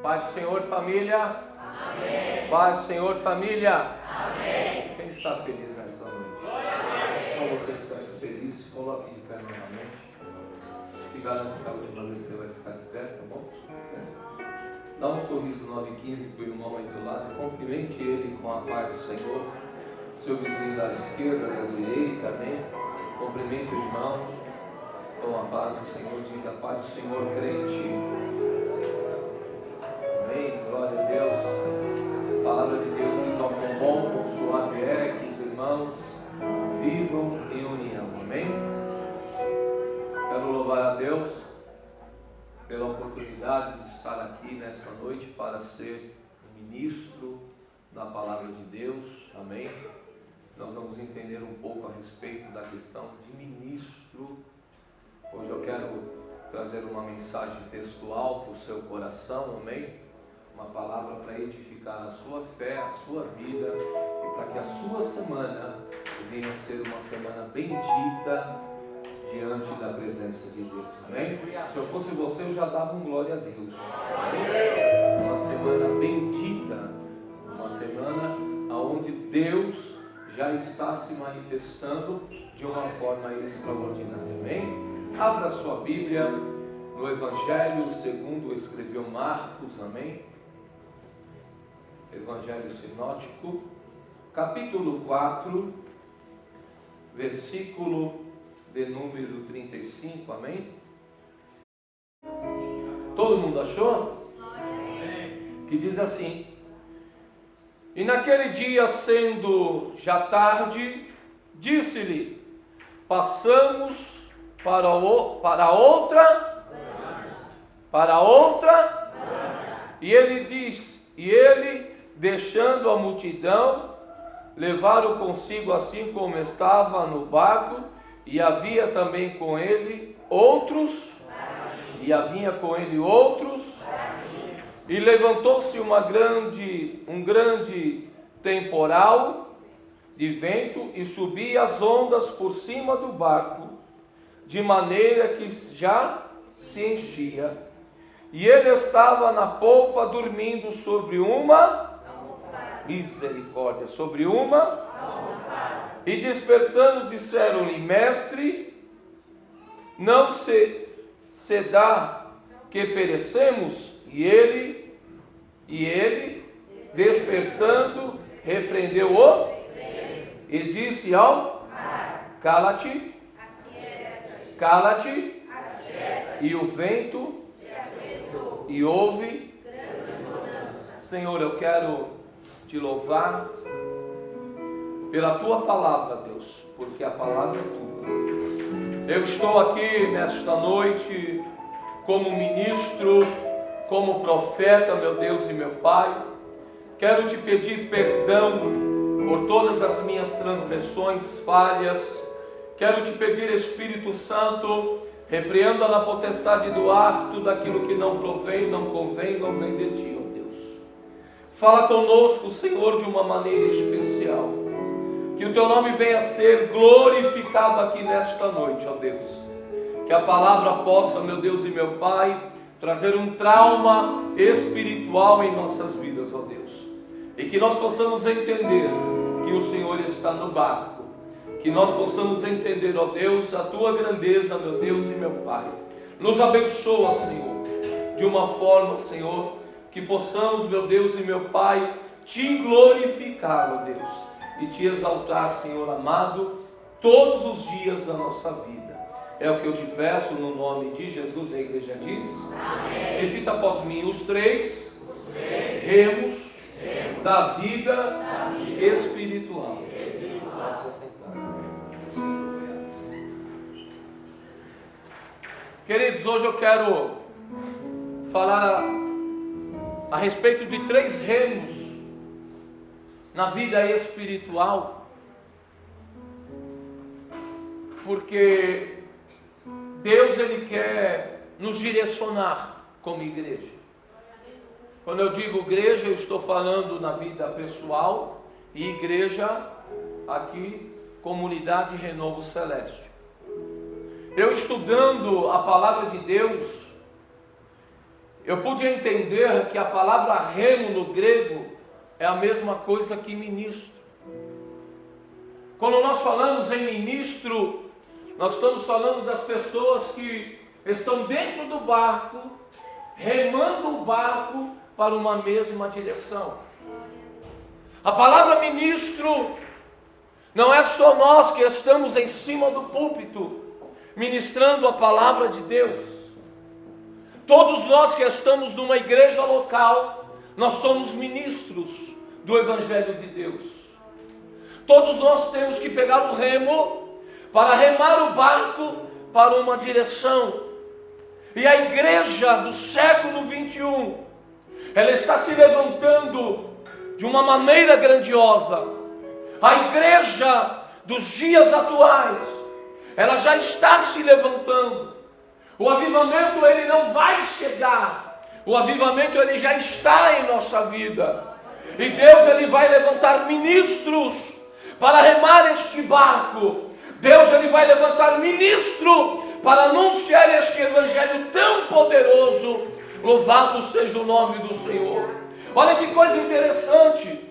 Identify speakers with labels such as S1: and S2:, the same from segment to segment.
S1: Paz do Senhor, família.
S2: Amém.
S1: Paz do Senhor, família.
S2: Amém.
S1: Quem está feliz nesta noite? Só você que está feliz, se coloque de pé novamente. Se garante que a última vez você vai ficar de pé, tá bom? Dá um sorriso 915 para o irmão aí do lado. Cumprimente ele com a paz do Senhor. Seu vizinho da esquerda, da direita, amém? Cumprimente o irmão com a paz do Senhor. Diga: a paz do Senhor, crente. Amém? Glória a Deus. A palavra de Deus diz: ó, quão bom, quão suave é que os irmãos vivam em união. Amém? Quero louvar a Deus pela oportunidade de estar aqui nesta noite para ser ministro da palavra de Deus. Amém? Nós vamos entender um pouco a respeito da questão de ministro. Hoje eu quero trazer uma mensagem textual para o seu coração. Amém? Uma palavra para edificar a sua fé, a sua vida, e para que a sua semana venha a ser uma semana bendita diante da presença de Deus. Amém? Se eu fosse você, eu já dava um glória a Deus. Amém? Uma semana bendita, uma semana onde Deus já está se manifestando de uma forma extraordinária. Amém? Abra sua Bíblia no Evangelho segundo escreveu Marcos. Amém? Evangelho sinótico, capítulo 4, versículo de número 35, amém? Todo mundo achou? Amém. Que diz assim: e naquele dia, sendo já tarde, disse-lhe: passamos para outra, e ele, deixando a multidão, levaram consigo assim como estava no barco, e havia também com ele outros, e levantou-se um grande temporal de vento, e subia as ondas por cima do barco, de maneira que já se enchia. E ele estava na polpa dormindo sobre uma misericórdia, e despertando disseram-lhe: mestre, não se dá que perecemos? E ele despertando repreendeu-o e disse ao cala-te, e o vento e houve. Senhor, eu quero te louvar pela tua palavra, Deus, porque a palavra é tua. Eu estou aqui nesta noite como ministro, como profeta, meu Deus e meu Pai. Quero te pedir perdão por todas as minhas transgressões, falhas. Quero te pedir, Espírito Santo, repreenda na potestade do ar tudo aquilo que não provém, não convém, não vem de ti, ó Deus. Fala conosco, Senhor, de uma maneira especial. Que o teu nome venha a ser glorificado aqui nesta noite, ó Deus. Que a palavra possa, meu Deus e meu Pai, trazer um trauma espiritual em nossas vidas, ó Deus. E que nós possamos entender que o Senhor está no barco. Que nós possamos entender, ó Deus, a tua grandeza, meu Deus e meu Pai. Nos abençoa, Senhor, de uma forma, Senhor, que possamos, meu Deus e meu Pai, te glorificar, ó Deus, e te exaltar, Senhor amado, todos os dias da nossa vida. É o que eu te peço no nome de Jesus. A igreja diz: amém. Repita após mim: os três remos da vida espiritual. Pode se assentar. Queridos, hoje eu quero falar a respeito de três remos na vida espiritual, porque Deus, Ele quer nos direcionar como igreja. Quando eu digo igreja, eu estou falando na vida pessoal, e igreja aqui, comunidade Renovo Celeste. Eu estudando a palavra de Deus, eu pude entender que a palavra remo no grego é a mesma coisa que ministro. Quando nós falamos em ministro, nós estamos falando das pessoas que estão dentro do barco, remando o barco para uma mesma direção. A palavra ministro não é só nós que estamos em cima do púlpito ministrando a palavra de Deus. Todos nós que estamos numa igreja local, nós somos ministros do Evangelho de Deus. Todos nós temos que pegar o remo para remar o barco para uma direção. E a igreja do século 21, ela está se levantando de uma maneira grandiosa. A igreja dos dias atuais, ela já está se levantando. O avivamento, ele não vai chegar. O avivamento, ele já está em nossa vida. E Deus, ele vai levantar ministros para remar este barco. Deus, ele vai levantar ministro para anunciar este evangelho tão poderoso. Louvado seja o nome do Senhor. Olha que coisa interessante.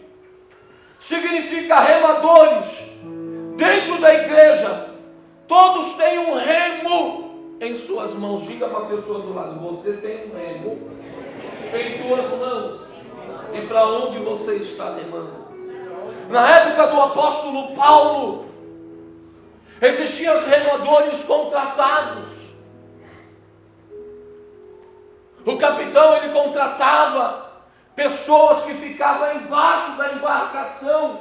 S1: Significa remadores. Dentro da igreja, todos têm um remo em suas mãos. Diga para a pessoa do lado: você tem um remo em tuas mãos. E para onde você está remando? Na época do apóstolo Paulo, existiam os remadores contratados. O capitão, ele contratava pessoas que ficavam embaixo da embarcação,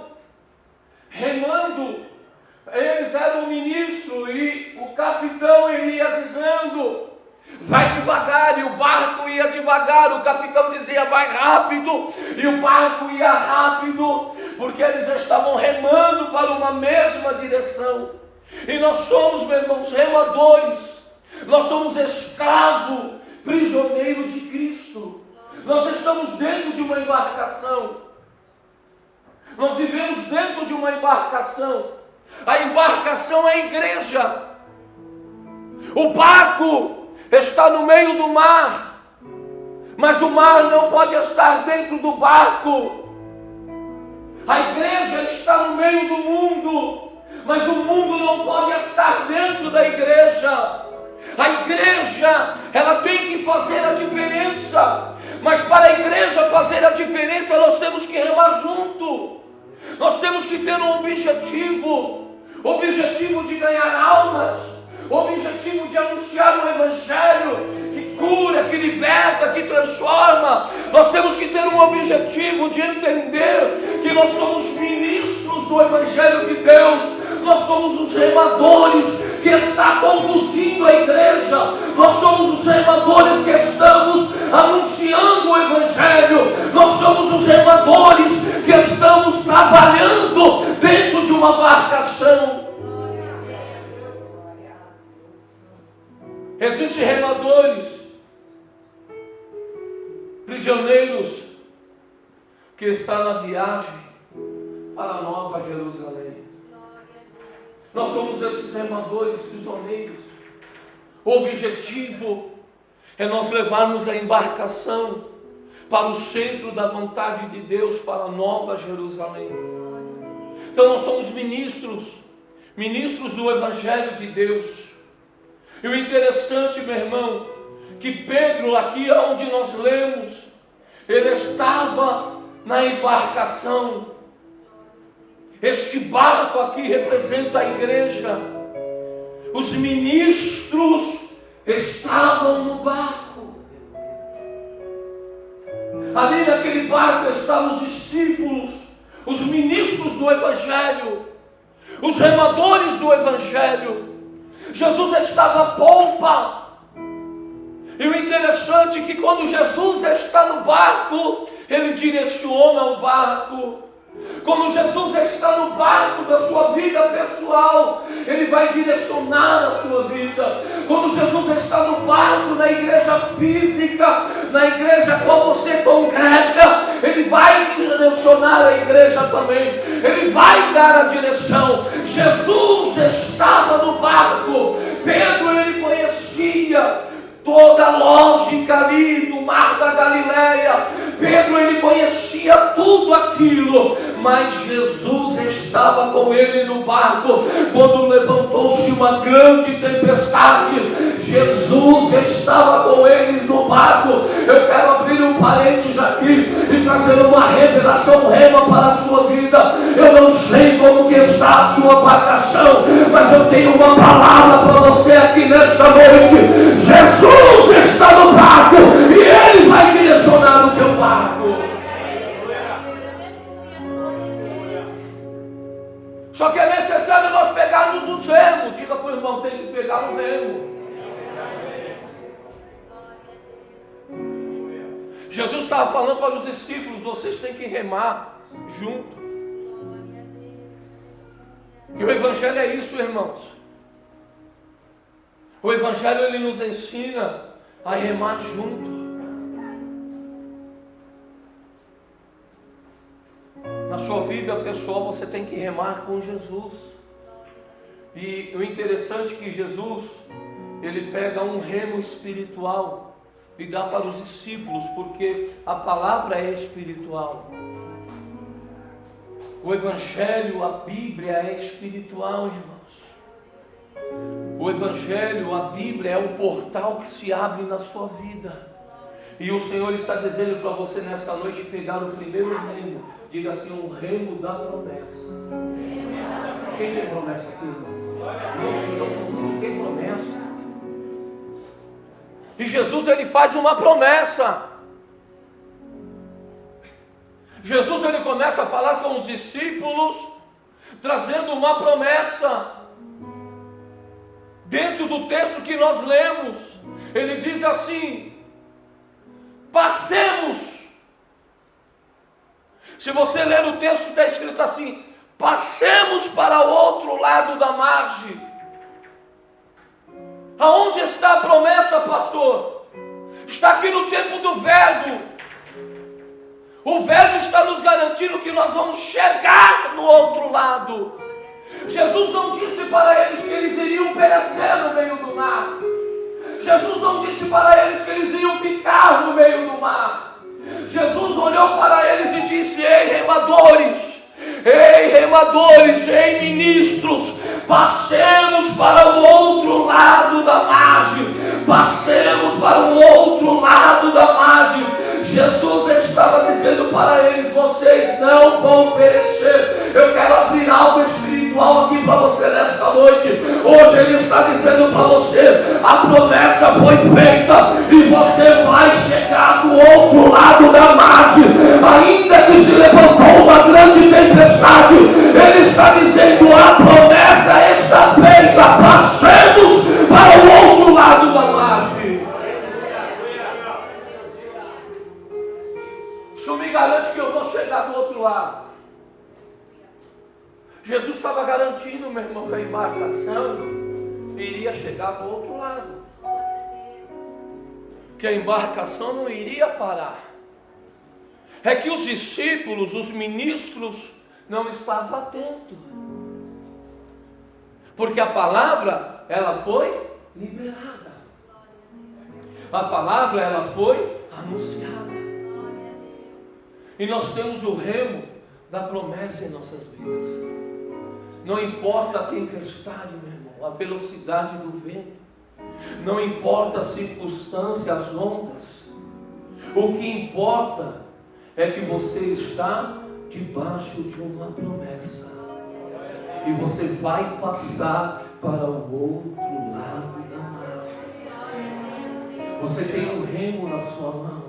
S1: remando. Eles eram o ministro e o capitão, ele ia dizendo: vai devagar, e o barco ia devagar. O capitão dizia: vai rápido, e o barco ia rápido, porque eles estavam remando para uma mesma direção. E nós somos, meus irmãos, remadores. Nós somos escravo, prisioneiro de Cristo. Nós estamos dentro de uma embarcação. Nós vivemos dentro de uma embarcação. A embarcação é a igreja. O barco está no meio do mar, mas o mar não pode estar dentro do barco. A igreja está no meio do mundo, mas o mundo não pode estar dentro da igreja. A igreja, ela tem que fazer a diferença, mas para a igreja fazer a diferença, nós temos que remar junto. Nós temos que ter um objetivo de ganhar almas, objetivo de anunciar o evangelho que cura, que liberta, que transforma. Nós temos que ter um objetivo de entender que nós somos ministros do evangelho de Deus. Nós somos os remadores que está conduzindo a igreja. Nós somos os remadores que estamos anunciando o evangelho. Nós somos os remadores que estamos trabalhando dentro de uma embarcação. Existem remadores, prisioneiros, que estão na viagem para a Nova Jerusalém. Nós somos esses remadores prisioneiros. O objetivo é nós levarmos a embarcação para o centro da vontade de Deus, para a Nova Jerusalém. Então nós somos ministros do Evangelho de Deus. E o interessante, meu irmão, que Pedro, aqui onde nós lemos, ele estava na embarcação. Este barco aqui representa a igreja. Os ministros estavam no barco. Ali naquele barco estavam os discípulos, os ministros do Evangelho, os remadores do Evangelho. Jesus estava à polpa. E o interessante é que quando Jesus está no barco, ele direciona o barco. Quando Jesus está no barco da sua vida pessoal, ele vai direcionar a sua vida. Quando Jesus está no barco na igreja física, na igreja qual você congrega, ele vai direcionar a igreja também. Ele vai dar a direção. Jesus estava no barco. Pedro, ele conhecia toda a lógica ali do mar da Galileia. Pedro, ele conhecia tudo aquilo, mas Jesus estava com ele no barco. Quando levantou-se uma grande tempestade, Jesus estava com eles no barco. Eu quero abrir um parênteses aqui e trazer uma revelação rema para a sua vida. Eu não sei como que está a sua embarcação, mas eu tenho uma palavra para você aqui nesta noite. Jesus está no barco e Ele vai direcionar o teu barco. Só que é necessário nós pegarmos os remos. Diga para o irmão, tem que pegar o remo. Jesus estava falando para os discípulos, vocês têm que remar junto. E o Evangelho é isso, irmãos. O Evangelho, ele nos ensina a remar junto. Na sua vida pessoal, você tem que remar com Jesus. E o interessante é que Jesus, ele pega um remo espiritual e dá para os discípulos, porque a palavra é espiritual. O Evangelho, a Bíblia é espiritual, irmãos. O Evangelho, a Bíblia é o portal que se abre na sua vida. E o Senhor está dizendo para você nesta noite pegar o primeiro remo. Diga assim, um remo da promessa. Quem tem promessa aqui, irmão? Não tem promessa. E Jesus, ele faz uma promessa. Jesus, ele começa a falar com os discípulos, trazendo uma promessa. Dentro do texto que nós lemos, ele diz assim: passemos. Se você ler o texto, está escrito assim: passemos para o outro lado da margem. Aonde está a promessa, pastor? Está aqui no tempo do Verbo. O Verbo está nos garantindo que nós vamos chegar no outro lado. Jesus não disse para eles que eles iriam perecer no meio do mar. Jesus não disse para eles que eles iam ficar no meio do mar. Jesus olhou para eles e disse: ei remadores, ei ministros, passemos para o outro lado da margem. Passemos para o outro lado da margem. Jesus estava dizendo para eles: vocês não vão perecer. Eu quero abrir algo espiritual aqui para você nesta noite. Hoje Ele está dizendo para você: a promessa foi feita e você vai chegar do outro lado da margem. Ainda que se levantou uma grande tempestade, Ele está dizendo: a promessa está feita. Passemos para o outro lado da margem. Isso me garante que eu vou chegar do outro lado. Jesus estava garantindo, meu irmão, que a embarcação iria chegar do outro lado. Que a embarcação não iria parar. É que os discípulos, os ministros, não estavam atentos. Porque a palavra, ela foi liberada. A palavra, ela foi anunciada. E nós temos o remo da promessa em nossas vidas. Não importa a tempestade, meu irmão, a velocidade do vento. Não importa a circunstância, as ondas. O que importa é que você está debaixo de uma promessa. E você vai passar para o outro lado da margem. Você tem um remo na sua mão.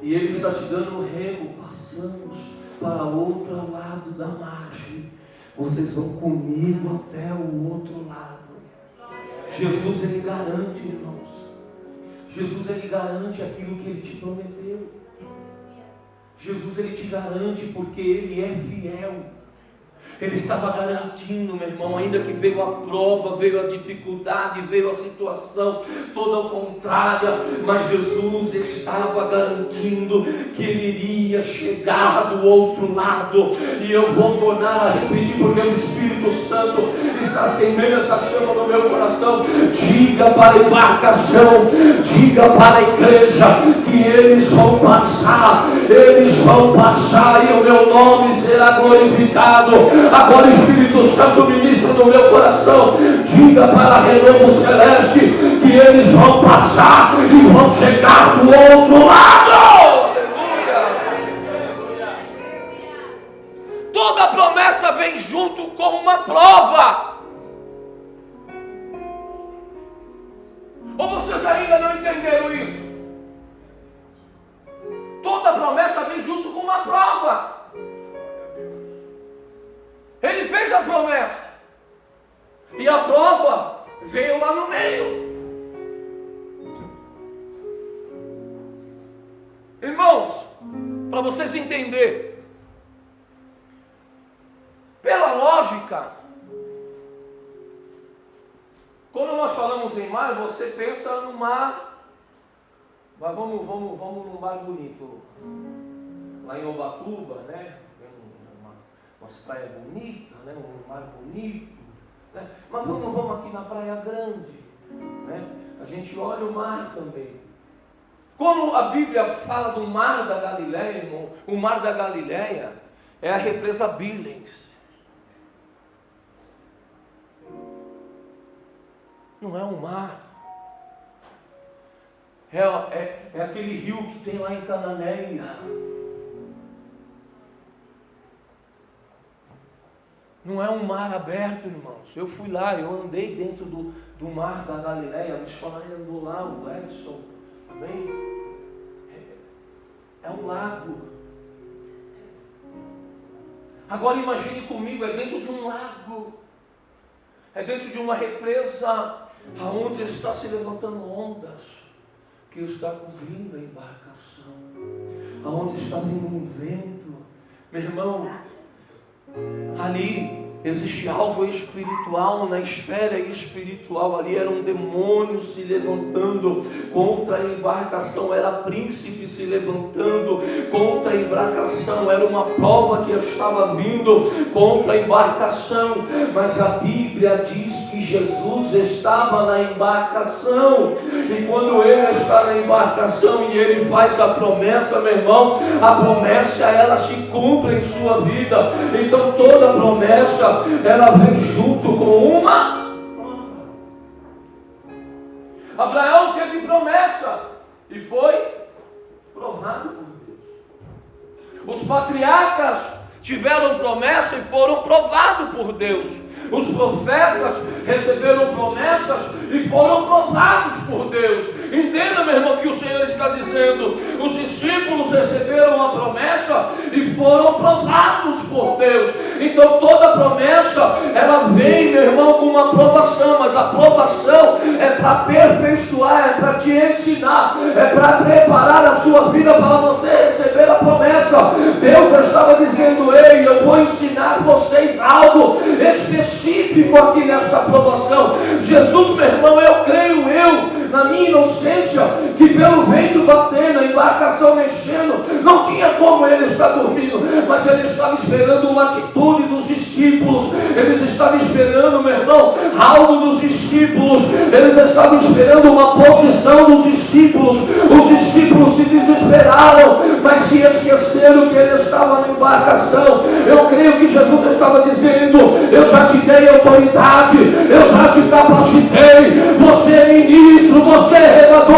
S1: E Ele está te dando um remo. Passamos para o outro lado da margem. Vocês vão comigo até o outro lado. Jesus, Ele garante, irmãos. Jesus, Ele garante aquilo que Ele te prometeu. Jesus, Ele te garante porque Ele é fiel. Ele estava garantindo, meu irmão, ainda que veio a prova, veio a dificuldade, veio a situação toda ao contrária, mas Jesus estava garantindo que Ele iria chegar do outro lado. E eu vou tornar a repetir, porque o Espírito Santo está acendendo essa chama no meu coração. Diga para a embarcação, diga para a igreja que eles vão passar e o meu nome será glorificado. Agora o Espírito Santo ministra no meu coração. Diga para a Renovo Celeste que eles vão passar e vão chegar do outro lado. Aleluia. Toda promessa vem junto com uma prova. Ou vocês ainda não entenderam isso? Toda promessa vem junto com uma prova. Ele fez a promessa e a prova veio lá no meio. Irmãos, para vocês entenderem, pela lógica, quando nós falamos em mar, você pensa no mar, mas vamos num mar bonito, lá em Ubatuba, né? Umas praias bonitas, né? Um mar bonito, né? Mas vamos aqui na Praia Grande, né? A gente olha o mar também. Como a Bíblia fala do mar da Galileia, irmão, o mar da Galileia é a represa Billings. Não é um mar. É aquele rio que tem lá em Cananéia. Não é um mar aberto, irmãos. Eu fui lá, eu andei dentro do mar da Galileia. A missionária andou lá, o Edson. Amém? É um lago. Agora imagine comigo, é dentro de um lago. É dentro de uma represa, aonde está se levantando ondas, que está cobrindo a embarcação. Aonde está vindo um vento. Meu irmão, ali existe algo espiritual, na esfera espiritual, ali era um demônio se levantando contra a embarcação, era príncipe se levantando contra a embarcação, era uma prova que estava vindo contra a embarcação, mas a Bíblia diz que Jesus estava na embarcação, e quando Ele está na embarcação e Ele faz a promessa, meu irmão, a promessa ela se cumpre em sua vida. Então toda promessa ela vem junto com uma prova. Abraão teve promessa e foi provado por Deus. Os patriarcas tiveram promessa e foram provados por Deus. Os profetas receberam promessas e foram provados por Deus. Entenda, meu irmão, que o Senhor está dizendo. Os discípulos receberam a promessa e foram provados por Deus. Então toda promessa, ela vem, meu irmão, com uma aprovação. Mas a aprovação é para aperfeiçoar, é para te ensinar, é para preparar a sua vida para você receber a promessa. Deus estava dizendo: ei, eu vou ensinar vocês algo específico aqui nesta aprovação. Jesus, meu irmão, eu creio, na minha inocência, que pelo vento batendo, a embarcação mexendo, não tinha como ele estar dormindo, mas ele estava esperando uma atitude dos discípulos. Eles estavam esperando, meu irmão, algo dos discípulos. Eles estavam esperando uma posição dos discípulos. Os discípulos se desesperaram, mas se esqueceram que ele estava na embarcação. Eu creio que Jesus estava dizendo: eu já te dei autoridade, eu já te capacitei, você é ministro, você é remador,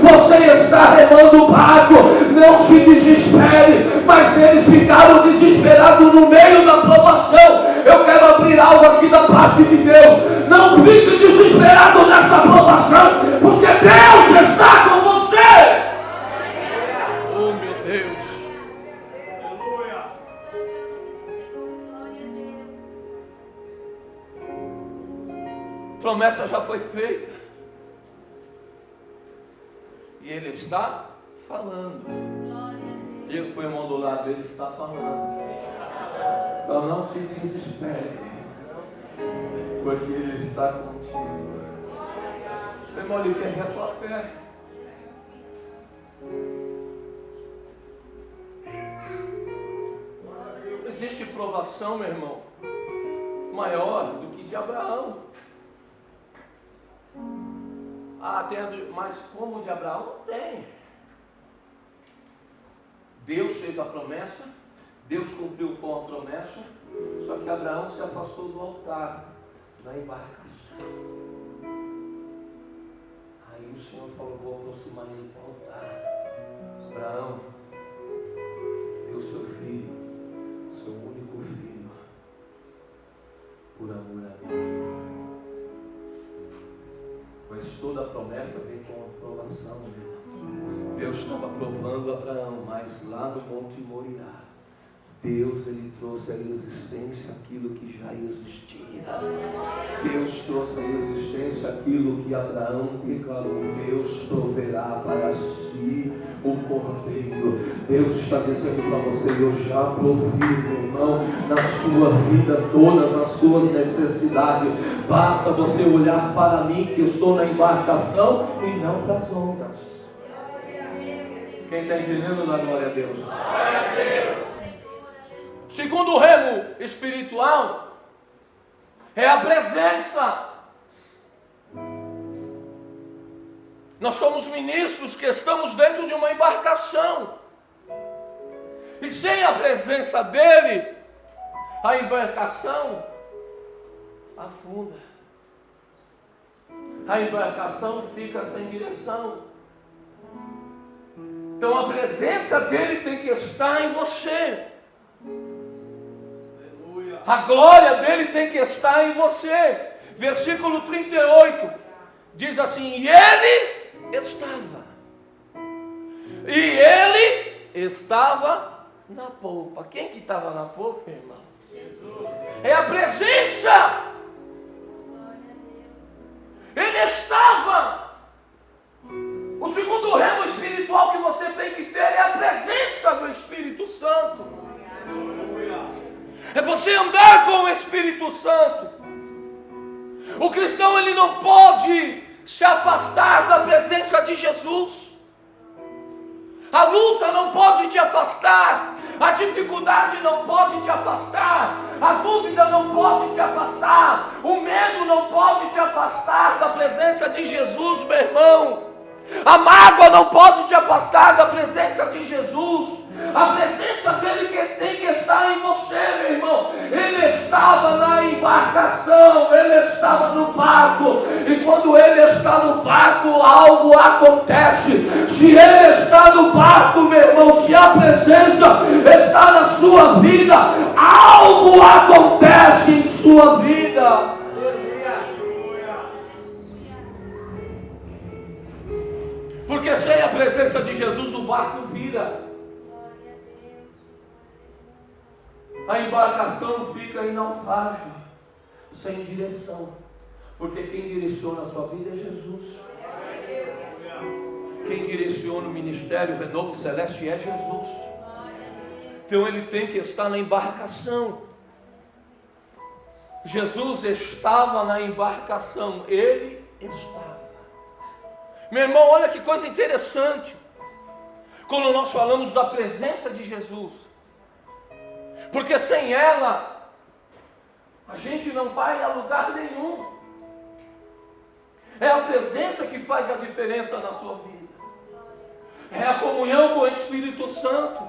S1: você está remando o barco, não se desespere. Mas eles ficaram desesperados no meio da provação. Eu quero abrir algo aqui da parte de Deus: não fique desesperado nesta provação, porque Deus está com você. Oh, meu Deus. Promessa já foi feita e Ele está falando. Diga para o irmão do lado: Ele está falando. Então não se desespere, porque Ele está contigo. Meu irmão, Ele quer ver a tua fé. Existe provação, meu irmão, maior do que de Abraão. Mas como de Abraão? Não tem. Deus fez a promessa, Deus cumpriu com a promessa, só que Abraão se afastou do altar, da embarcação. Aí o Senhor falou: vou aproximar ele para o altar. Abraão, deu seu filho, seu único filho, por amor a mim. Mas toda a promessa vem com aprovação. Deus estava provando Abraão, mas lá no Monte Moriá, Deus, Ele trouxe à existência aquilo que já existia. Deus trouxe à existência aquilo que Abraão declarou. Deus proverá para si o cordeiro. Deus está dizendo para você: eu já provi, meu irmão, na sua vida todas as suas necessidades. Basta você olhar para mim, que eu estou na embarcação, e não para as ondas. Quem está entendendo, dá glória a Deus. Glória a Deus. Segundo o remo espiritual, é a presença. Nós somos ministros que estamos dentro de uma embarcação. E sem a presença dele, a embarcação afunda. A embarcação fica sem direção. Então a presença dele tem que estar em você. A glória dele tem que estar em você. Versículo 38 diz assim: e ele estava na polpa. Quem que estava na polpa, irmão? Jesus. É a presença. Ele estava. O segundo remo espiritual que você tem que ter é a presença do Espírito Santo. É você andar com o Espírito Santo. O cristão, ele não pode se afastar da presença de Jesus. A luta não pode te afastar. A dificuldade não pode te afastar. A dúvida não pode te afastar. O medo não pode te afastar da presença de Jesus, meu irmão. A mágoa não pode te afastar da presença de Jesus. A presença dele que tem que estar em você, meu irmão. Ele estava na embarcação, ele estava no barco. E quando ele está no barco, algo acontece. Se ele está no barco, meu irmão, se a presença está na sua vida, algo acontece em sua vida. Porque sem a presença de Jesus o barco vira. A embarcação fica em naufrágio, sem direção. Porque quem direciona a sua vida é Jesus. Quem direciona o ministério Renovo Celeste é Jesus. Então ele tem que estar na embarcação. Jesus estava na embarcação. Ele estava. Meu irmão, olha que coisa interessante. Quando nós falamos da presença de Jesus. Porque sem ela, a gente não vai a lugar nenhum. É a presença que faz a diferença na sua vida. É a comunhão com o Espírito Santo.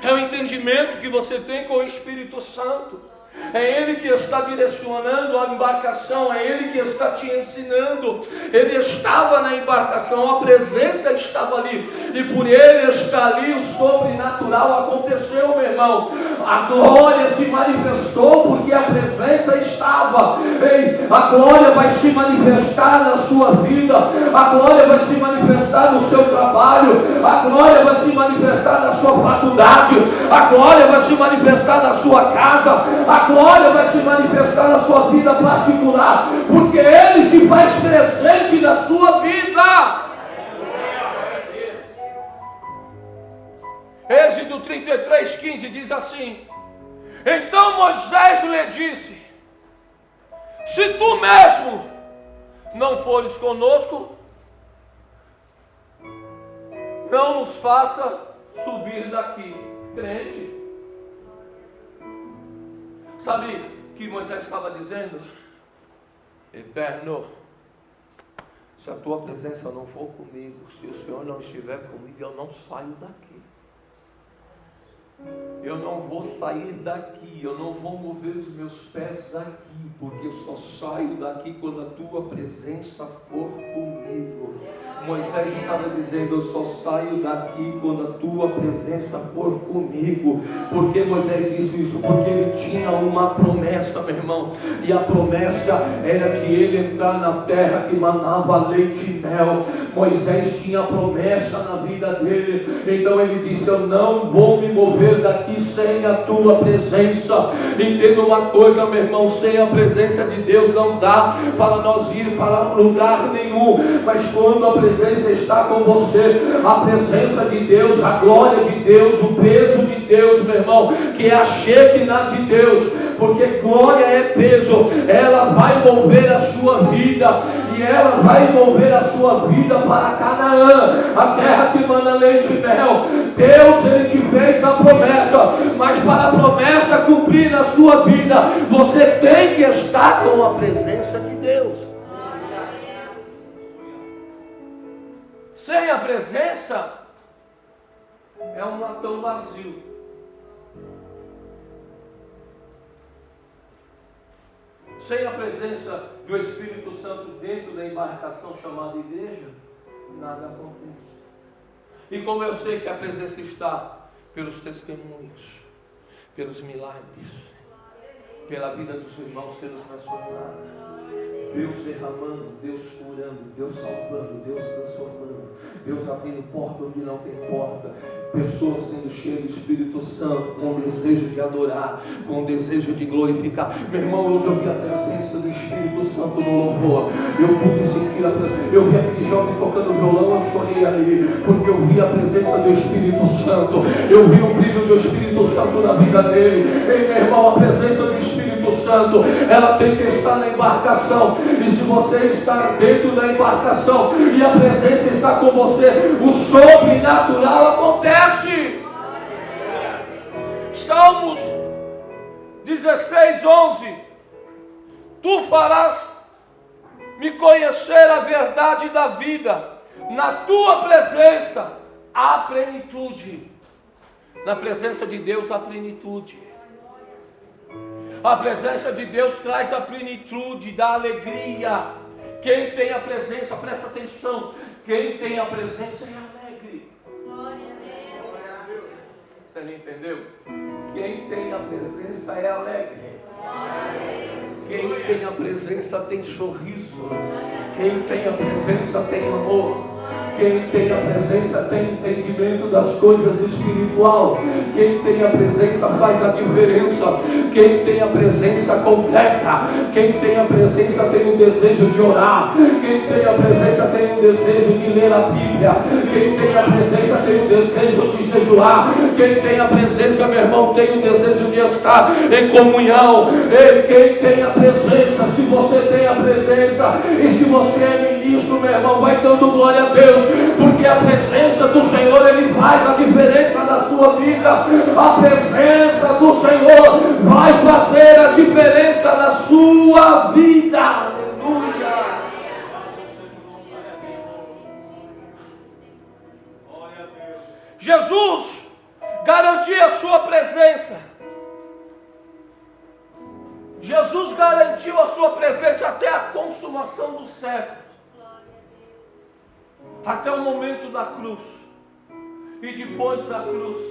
S1: É o entendimento que você tem com o Espírito Santo. É Ele que está direcionando a embarcação, é Ele que está te ensinando. Ele estava na embarcação, a presença estava ali, e por Ele estar ali, o sobrenatural aconteceu, meu irmão. A glória se manifestou porque a presença estava. Ei, a glória vai se manifestar na sua vida, a glória vai se manifestar no seu trabalho, a glória vai se manifestar na sua faculdade, a glória vai se manifestar na sua casa, a glória vai se manifestar na sua vida particular, porque Ele se faz presente na sua vida. Êxodo 33:15 diz assim: Então Moisés lhe disse: se tu mesmo não fores conosco, não nos faça subir daqui. Crente. Sabe o que Moisés estava dizendo? Eterno, se a tua presença não for comigo, se o Senhor não estiver comigo, eu não saio daqui. Eu não vou sair daqui, eu não vou mover os meus pés daqui, porque eu só saio daqui quando a tua presença for comigo. Moisés estava dizendo: eu só saio daqui quando a tua presença for comigo. Por que Moisés disse isso? Porque ele tinha uma promessa, meu irmão, e a promessa era de ele entrar na terra que manava leite e mel. Moisés tinha a promessa na vida dele, então ele disse: eu não vou me mover daqui sem a tua presença. Entenda uma coisa, meu irmão, sem a presença de Deus não dá para nós ir para lugar nenhum, mas quando a presença está com você, a presença de Deus, a glória de Deus, o peso de Deus, meu irmão, que é a Shekinah de Deus, porque glória é peso, ela vai mover a sua vida, e ela vai mover a sua vida para Canaã, a terra que mana leite e mel. Deus, ele te fez a promessa, mas para a promessa cumprir na sua vida, você tem que estar com a presença de Deus. Sem a presença é um latão vazio. Sem a presença do Espírito Santo dentro da embarcação chamada igreja, nada acontece. E como eu sei que a presença está pelos testemunhos, pelos milagres, pela vida dos irmãos sendo transformada, Deus derramando, Deus curando, Deus salvando, Deus transformando, Deus abrindo porta onde não tem porta, pessoas sendo cheias do Espírito Santo, com desejo de adorar, com desejo de glorificar. Meu irmão, hoje eu vi a presença do Espírito Santo no louvor. Eu pude sentir a presença. Eu vi aquele jovem tocando violão, eu chorei ali, porque eu vi a presença do Espírito Santo. Eu vi o brilho do Espírito Santo na vida dele. Ei, meu irmão, a presença do Espírito Santo, ela tem que estar na embarcação. E se você está dentro da embarcação e a presença está com você, o sobrenatural acontece. Salmos 16:11. Tu farás me conhecer a verdade da vida, na tua presença há plenitude. Na presença de Deus há plenitude. A presença de Deus traz a plenitude da alegria. Quem tem a presença, presta atenção, quem tem a presença é alegre. Glória a Deus. Você não entendeu? Quem tem a presença é alegre. Quem tem a presença tem sorriso. Quem tem a presença tem amor. Quem tem a presença tem entendimento das coisas espirituais. Quem tem a presença faz a diferença. Quem tem a presença congrega. Quem tem a presença tem um desejo de orar. Quem tem a presença tem um desejo de ler a Bíblia. Quem tem a presença tem um desejo de jejuar. Quem tem a presença, meu irmão, tem um desejo de estar em comunhão. E quem tem a presença, se você tem a presença e se você é ministro, meu irmão, vai dando glória a Deus, porque a presença do Senhor, ele faz a diferença na sua vida. A presença do Senhor vai fazer a diferença na sua vida. Aleluia. Jesus garantia a sua presença. Jesus garantiu a sua presença até a consumação do século. Até o momento da cruz. E depois da cruz,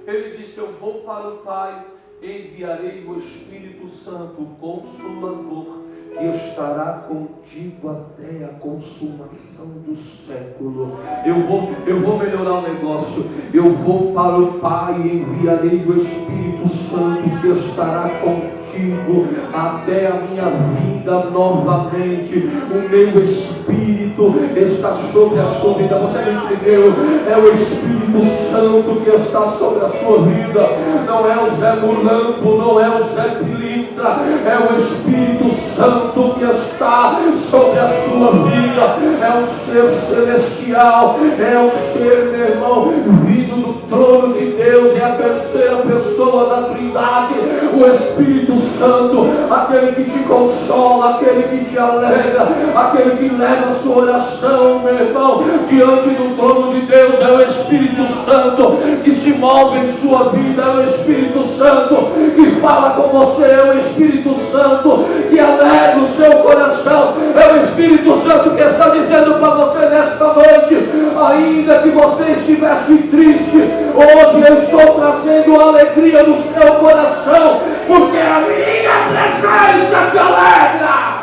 S1: ele disse: eu vou para o Pai, enviarei o Espírito Santo, o Consolador, que estará contigo até a consumação do século. Eu vou melhorar o negócio. Eu vou para o Pai e enviarei o Espírito Santo, que estará contigo até a minha vinda novamente. O meu Espírito Espírito está sobre a sua vida. Você não entendeu? É o Espírito Santo que está sobre a sua vida. Não é o Zé Mulambo, não é o Zé Pilintra, é o Espírito Santo que está sobre a sua vida. É um ser celestial, é um ser, meu irmão, vindo do trono de Deus, é a terceira pessoa da Trindade, o Espírito Santo, aquele que te consola, aquele que te alegra, aquele que leva a sua oração, meu irmão, diante do trono de Deus. É o Espírito Santo que se move em sua vida, é o Espírito Santo que fala com você, é o Espírito Santo que alegra o seu coração, é o Espírito Santo que está dizendo para você nesta noite: ainda que você estivesse triste, hoje eu estou trazendo alegria no seu coração, porque a minha presença te alegra.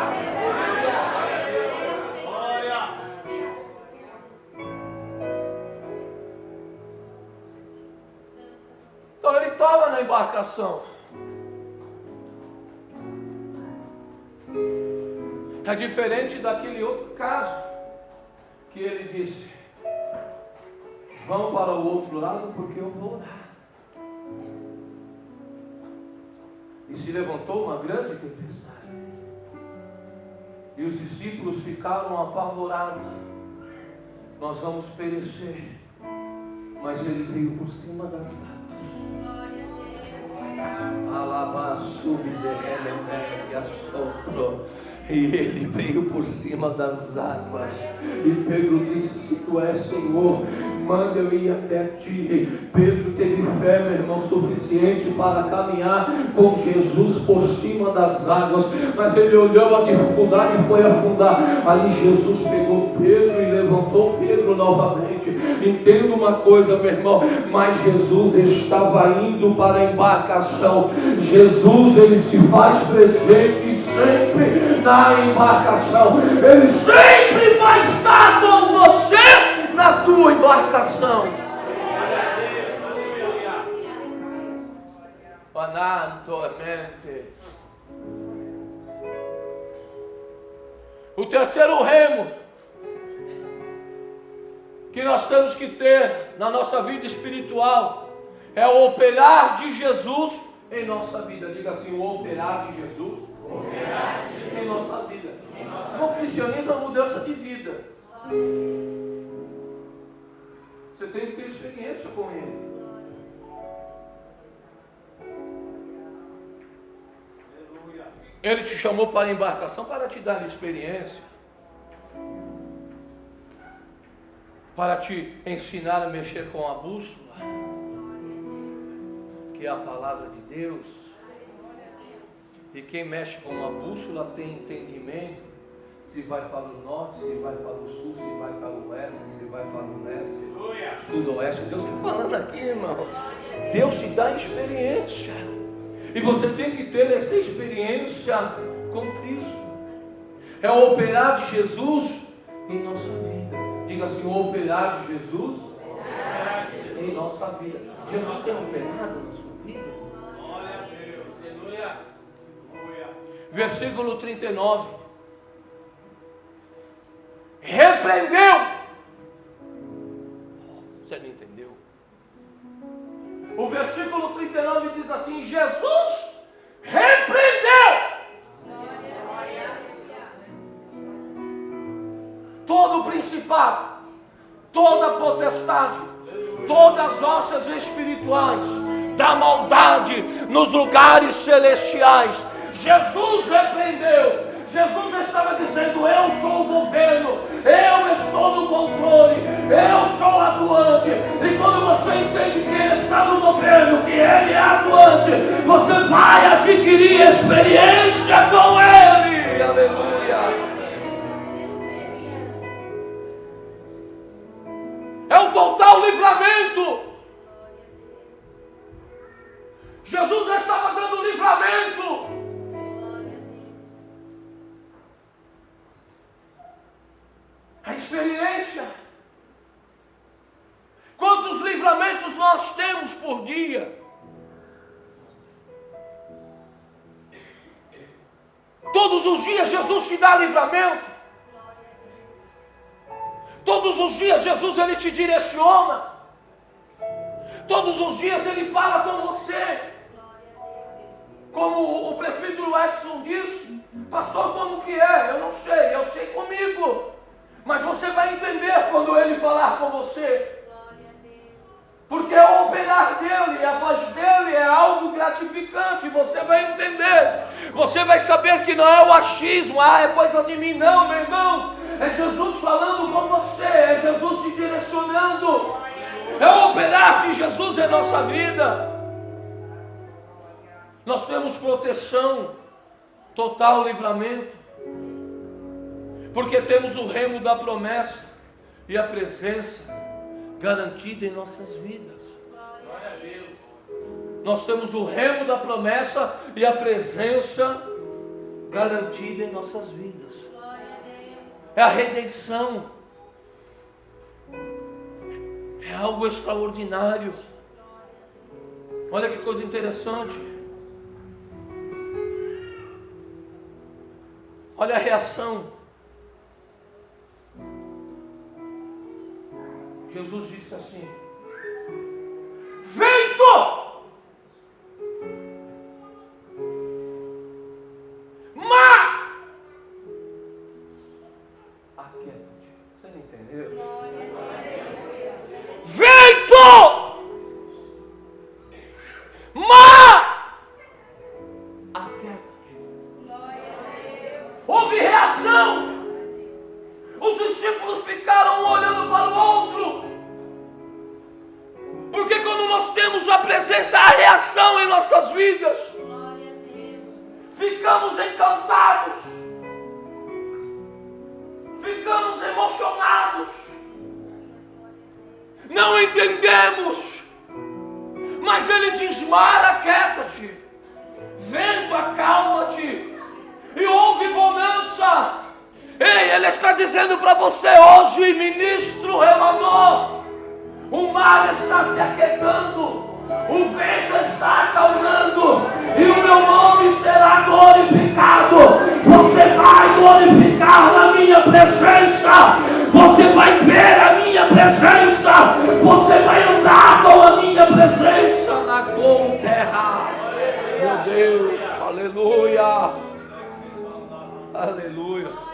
S1: Então ele estava na embarcação. É diferente daquele outro caso que ele disse: vão para o outro lado porque eu vou orar. E se levantou uma grande tempestade. E os discípulos ficaram apavorados. Nós vamos perecer. Mas ele veio por cima das águas. E ele veio por cima das águas. E Pedro disse: se tu és Senhor, manda eu ir até ti. Pedro teve fé, meu irmão, suficiente para caminhar com Jesus por cima das águas. Mas ele olhou a dificuldade e foi afundar. Aí Jesus pegou Pedro e levantou Pedro novamente. Entenda uma coisa, meu irmão, mas Jesus estava indo para a embarcação. Jesus, ele se faz presente sempre na embarcação. Ele sempre vai estar com você na tua embarcação. O terceiro remo que nós temos que ter na nossa vida espiritual é o operar de Jesus em nossa vida. Diga assim: o operar de Jesus em nossa vida. O cristianismo é uma mudança de vida. Você tem que ter experiência com ele. Ele te chamou para a embarcação para te dar experiência, para te ensinar a mexer com a bússola, que é a palavra de Deus. E quem mexe com uma bússola tem entendimento se vai para o norte, se vai para o sul, se vai para o oeste, se vai para o leste, sudoeste. Deus está falando aqui, irmão. Deus te dá experiência. E você tem que ter essa experiência com Cristo. É o operar de Jesus em nossa vida. Diga assim: o operar de Jesus em nossa vida. Jesus tem operado na sua vida. Glória a Deus. Aleluia. Versículo 39. Repreendeu. Você não entendeu? O versículo 39 diz assim: Jesus repreendeu todo o principado, toda a potestade, todas as hostes espirituais da maldade nos lugares celestiais. Jesus repreendeu. Jesus estava dizendo: eu sou o governo, eu estou no controle, eu sou atuante. E quando você entende que Ele está no governo, que Ele é atuante, você vai adquirir experiência com Ele. Aleluia. É um total livramento. Jesus estava dando livramento. A experiência. Quantos livramentos nós temos por dia? Todos os dias Jesus te dá livramento. Todos os dias Jesus ele te direciona. Todos os dias ele fala com você. Como o presbítero Edson disse, pastor, como que é? Eu não sei, eu sei comigo. Mas você vai entender quando ele falar com você. Porque é o operar dele, a voz dele é algo gratificante, você vai entender. Você vai saber que não é o achismo, é coisa de mim, não, meu irmão. É Jesus falando com você, é Jesus te direcionando. É o operar de Jesus em nossa vida. Nós temos proteção, total livramento, porque temos o remo da promessa e a presença garantida em nossas vidas. Glória a Deus. Nós temos o remo da promessa e a presença garantida em nossas vidas. Glória a Deus. É a redenção. É algo extraordinário. Olha que coisa interessante. Olha a reação. Jesus disse assim: vento! Mar! Aquieta-te. Você não entendeu? Vento! Mar! Aquieta-te. Houve reação. Os discípulos ficaram um olhando para o outro. Porque quando nós temos a presença, a reação em nossas vidas, ficamos encantados, ficamos emocionados, não entendemos, mas ele diz: mar, aquieta-te, vento, acalma-te, e houve bonança. Ei, ele está dizendo para você hoje, ministro remador, o mar está se aquietando, o vento está acalmando, e o meu nome será glorificado. Você vai glorificar na minha presença, você vai ver a minha presença, você vai andar com a minha presença na terra. Meu Deus, aleluia, aleluia.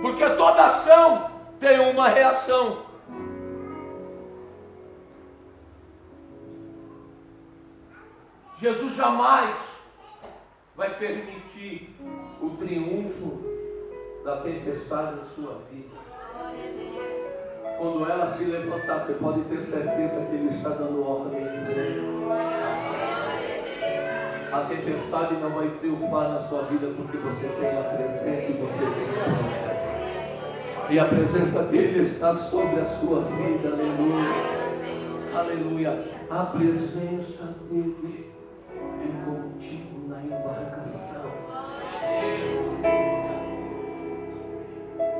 S1: Porque toda ação tem uma reação. Jesus jamais vai permitir o triunfo da tempestade em sua vida. Quando ela se levantar, você pode ter certeza que Ele está dando ordem. A tempestade não vai triunfar na sua vida porque você tem a presença e você tem a promessa. E a presença dele está sobre a sua vida, aleluia, aleluia. A presença dele é contigo na embarcação.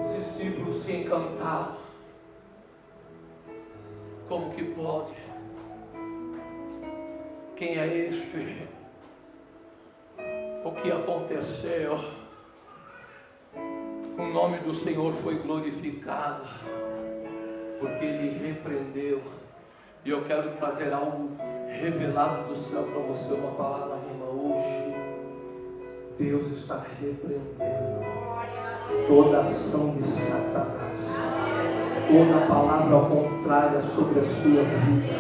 S1: Os discípulos se encantaram. Como que pode? Quem é este? O que aconteceu? O nome do Senhor foi glorificado, porque Ele repreendeu. E eu quero trazer algo revelado do céu para você, uma palavra rima hoje. Deus está repreendendo toda ação de Satanás, toda palavra ao contrário sobre a sua vida,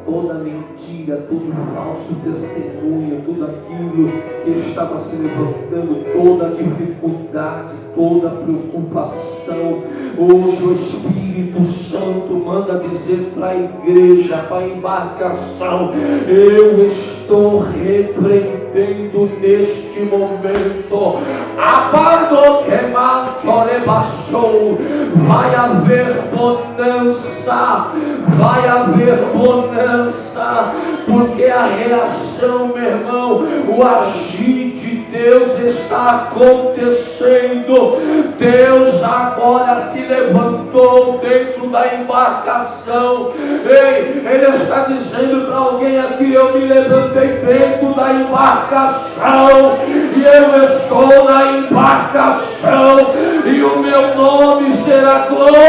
S1: toda mentira, todo falso testemunho, tudo aquilo que estava se levantando, toda dificuldade, toda preocupação. Hoje o Espírito Santo manda dizer para a igreja, para a embarcação: eu estou repreendendo neste momento. Vai haver bonança, vai haver bonança, porque a reação, meu irmão, o agir de Deus está acontecendo. Deus agora se levantou dentro da embarcação. Ei, Ele está dizendo para alguém aqui: eu me levantei dentro da embarcação, e eu estou na embarcação, e o meu nome será glória.